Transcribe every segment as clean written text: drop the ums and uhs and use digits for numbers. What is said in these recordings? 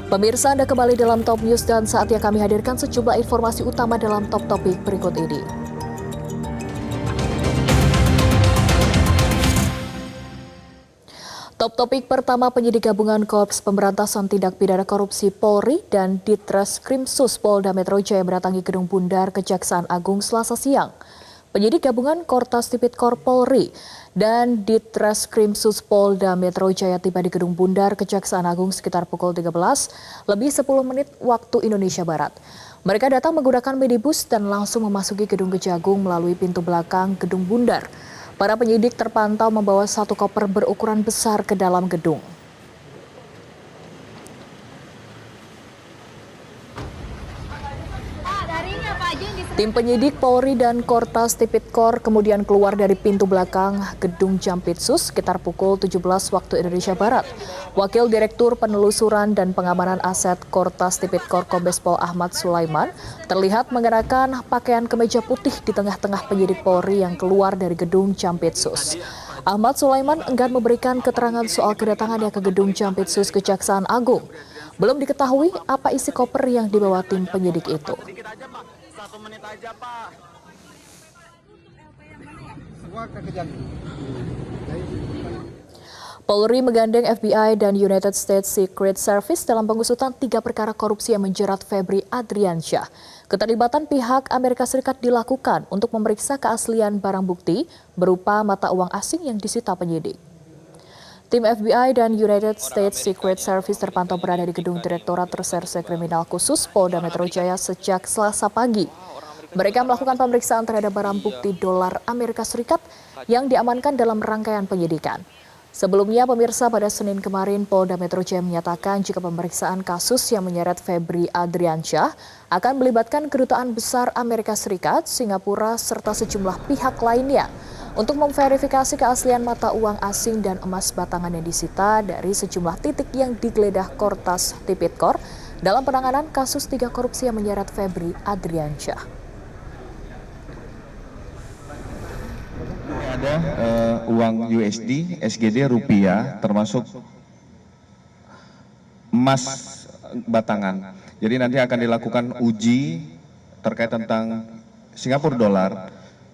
Pemirsa, Anda kembali dalam Top News dan saatnya kami hadirkan sejumlah informasi utama dalam Top Topik berikut ini. Top Topik pertama, penyidik gabungan Korps Pemberantasan Tindak Pidana Korupsi Polri dan Ditreskrimsus Polda Metro Jaya mendatangi Gedung Bundar Kejaksaan Agung Selasa siang. Penyidik gabungan Kortas Tipikor Polri dan Ditreskrimsus Polda Metro Jaya tiba di Gedung Bundar Kejaksaan Agung sekitar pukul 13 lebih 10 menit waktu Indonesia Barat. Mereka datang menggunakan minibus dan langsung memasuki Gedung Kejagung melalui pintu belakang Gedung Bundar. Para penyidik terpantau membawa satu koper berukuran besar ke dalam gedung. Tim penyidik Polri dan Kortas Tipikor kemudian keluar dari pintu belakang Gedung Jampitsus sekitar pukul 17 waktu Indonesia Barat. Wakil Direktur Penelusuran dan Pengamanan Aset Kortas Tipikor Kombes Pol Ahmad Sulaiman terlihat mengenakan pakaian kemeja putih di tengah-tengah penyidik Polri yang keluar dari Gedung Jampitsus. Ahmad Sulaiman enggan memberikan keterangan soal kedatangannya ke Gedung Jampitsus Kejaksaan Agung. Belum diketahui apa isi koper yang dibawa tim penyidik itu. 1 menit aja, Pak. Semua kekejar. Polri menggandeng FBI dan United States Secret Service dalam pengusutan 3 perkara korupsi yang menjerat Febri Adriansyah. Keterlibatan pihak Amerika Serikat dilakukan untuk memeriksa keaslian barang bukti berupa mata uang asing yang disita penyidik. Tim FBI dan United States Secret Service terpantau berada di Gedung Direktorat Reserse Kriminal Khusus Polda Metro Jaya sejak Selasa pagi. Mereka melakukan pemeriksaan terhadap barang bukti dolar Amerika Serikat yang diamankan dalam rangkaian penyidikan. Sebelumnya, pemirsa, pada Senin kemarin Polda Metro Jaya menyatakan jika pemeriksaan kasus yang menyeret Febri Adriansyah akan melibatkan Kedutaan Besar Amerika Serikat, Singapura, serta sejumlah pihak lainnya untuk memverifikasi keaslian mata uang asing dan emas batangan yang disita dari sejumlah titik yang digeledah Kortas Tipikor dalam penanganan kasus 3 korupsi yang menyeret Febri Adriansyah. Ada uang USD, SGD, rupiah, termasuk emas batangan. Jadi nanti akan dilakukan uji terkait tentang Singapura dolar,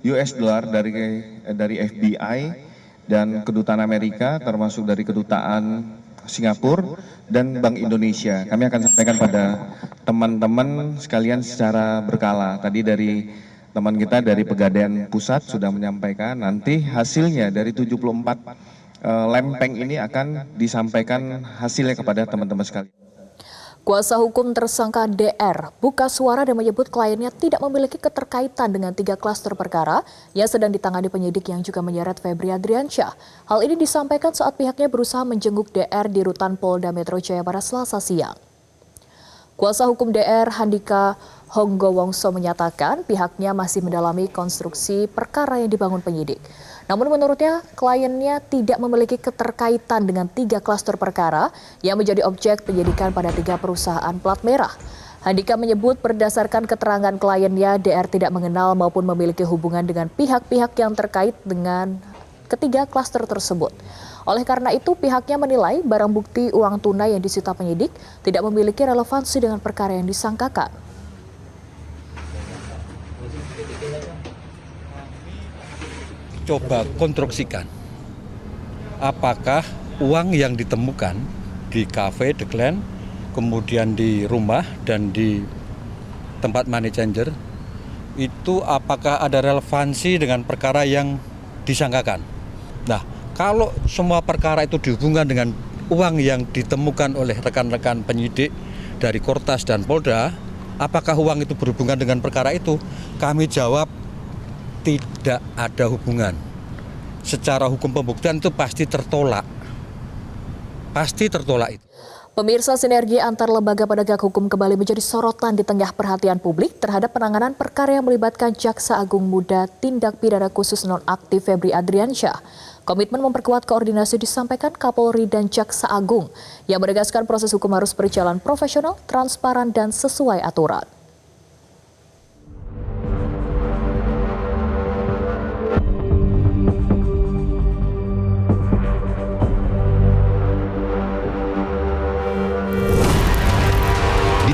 US dollar dari FBI dan Kedutaan Amerika, termasuk dari Kedutaan Singapura dan Bank Indonesia. Kami akan sampaikan pada teman-teman sekalian secara berkala. Tadi dari teman kita dari Pegadaian Pusat sudah menyampaikan, nanti hasilnya dari 74 lempeng ini akan disampaikan hasilnya kepada teman-teman sekalian. Kuasa hukum tersangka DR buka suara dan menyebut kliennya tidak memiliki keterkaitan dengan 3 klaster perkara yang sedang ditangani penyidik yang juga menyeret Febri Adriansyah. Hal ini disampaikan saat pihaknya berusaha menjenguk DR di Rutan Polda Metro Jaya pada Selasa siang. Kuasa hukum DR Handika Honggowongso menyatakan pihaknya masih mendalami konstruksi perkara yang dibangun penyidik. Namun menurutnya kliennya tidak memiliki keterkaitan dengan 3 klaster perkara yang menjadi objek penyidikan pada 3 perusahaan plat merah. Handika menyebut berdasarkan keterangan kliennya, DR tidak mengenal maupun memiliki hubungan dengan pihak-pihak yang terkait dengan ketiga klaster tersebut. Oleh karena itu, pihaknya menilai barang bukti uang tunai yang disita penyidik tidak memiliki relevansi dengan perkara yang disangkakan. Coba konstruksikan, apakah uang yang ditemukan di kafe The Glen, kemudian di rumah dan di tempat money changer, itu apakah ada relevansi dengan perkara yang disangkakan. Nah, kalau semua perkara itu dihubungkan dengan uang yang ditemukan oleh rekan-rekan penyidik dari Kortas dan Polda, apakah uang itu berhubungan dengan perkara itu? Kami jawab, tidak ada hubungan. Secara hukum pembuktian itu pasti tertolak. Pasti tertolak itu. Pemirsa, sinergi antar lembaga penegak hukum kembali menjadi sorotan di tengah perhatian publik terhadap penanganan perkara yang melibatkan Jaksa Agung Muda Tindak Pidana Khusus Nonaktif Febri Adriansyah. Komitmen memperkuat koordinasi disampaikan Kapolri dan Jaksa Agung yang menegaskan proses hukum harus berjalan profesional, transparan, dan sesuai aturan.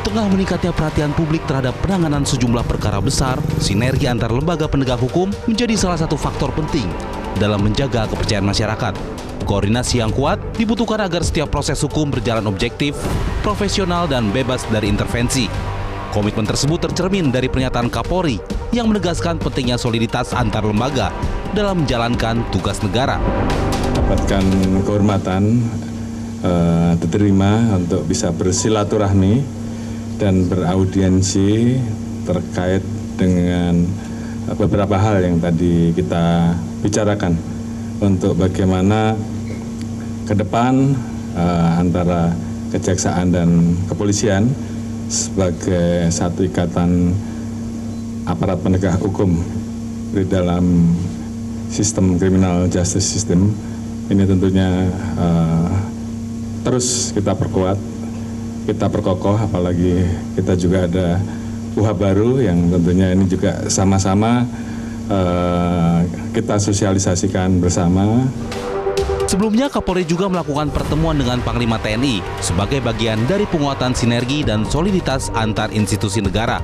tengah meningkatnya perhatian publik terhadap penanganan sejumlah perkara besar, sinergi antar lembaga penegak hukum menjadi salah satu faktor penting dalam menjaga kepercayaan masyarakat. Koordinasi yang kuat dibutuhkan agar setiap proses hukum berjalan objektif, profesional, dan bebas dari intervensi. Komitmen tersebut tercermin dari pernyataan Kapolri yang menegaskan pentingnya soliditas antar lembaga dalam menjalankan tugas negara. Dapatkan kehormatan diterima untuk bisa bersilaturahmi dan beraudiensi terkait dengan beberapa hal yang tadi kita bicarakan untuk bagaimana ke depan antara kejaksaan dan kepolisian sebagai satu ikatan aparat penegak hukum di dalam sistem criminal justice system ini tentunya terus kita perkuat, kita perkokoh, apalagi kita juga ada UHA baru yang tentunya ini juga sama-sama kita sosialisasikan bersama. Sebelumnya, Kapolri juga melakukan pertemuan dengan Panglima TNI sebagai bagian dari penguatan sinergi dan soliditas antar institusi negara.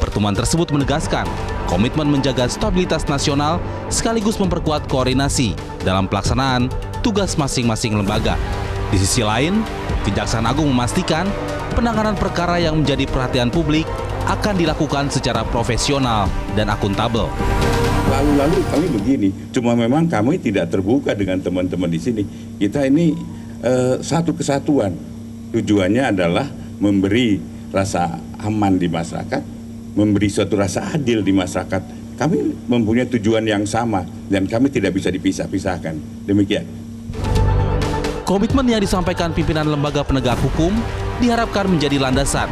Pertemuan tersebut menegaskan komitmen menjaga stabilitas nasional sekaligus memperkuat koordinasi dalam pelaksanaan tugas masing-masing lembaga. Di sisi lain, Kejaksaan Agung memastikan penanganan perkara yang menjadi perhatian publik akan dilakukan secara profesional dan akuntabel. Lalu kami begini, cuma memang kami tidak terbuka dengan teman-teman di sini. Kita ini satu kesatuan. Tujuannya adalah memberi rasa aman di masyarakat, memberi suatu rasa adil di masyarakat. Kami mempunyai tujuan yang sama dan kami tidak bisa dipisah-pisahkan. Demikian. Komitmen yang disampaikan pimpinan lembaga penegak hukum diharapkan menjadi landasan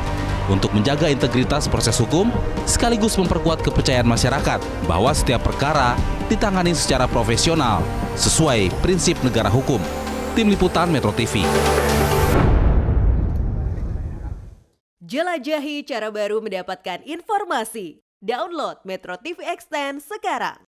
untuk menjaga integritas proses hukum sekaligus memperkuat kepercayaan masyarakat bahwa setiap perkara ditangani secara profesional sesuai prinsip negara hukum. Tim Liputan Metro TV. Jelajahi cara baru mendapatkan informasi. Download Metro TV Extend sekarang.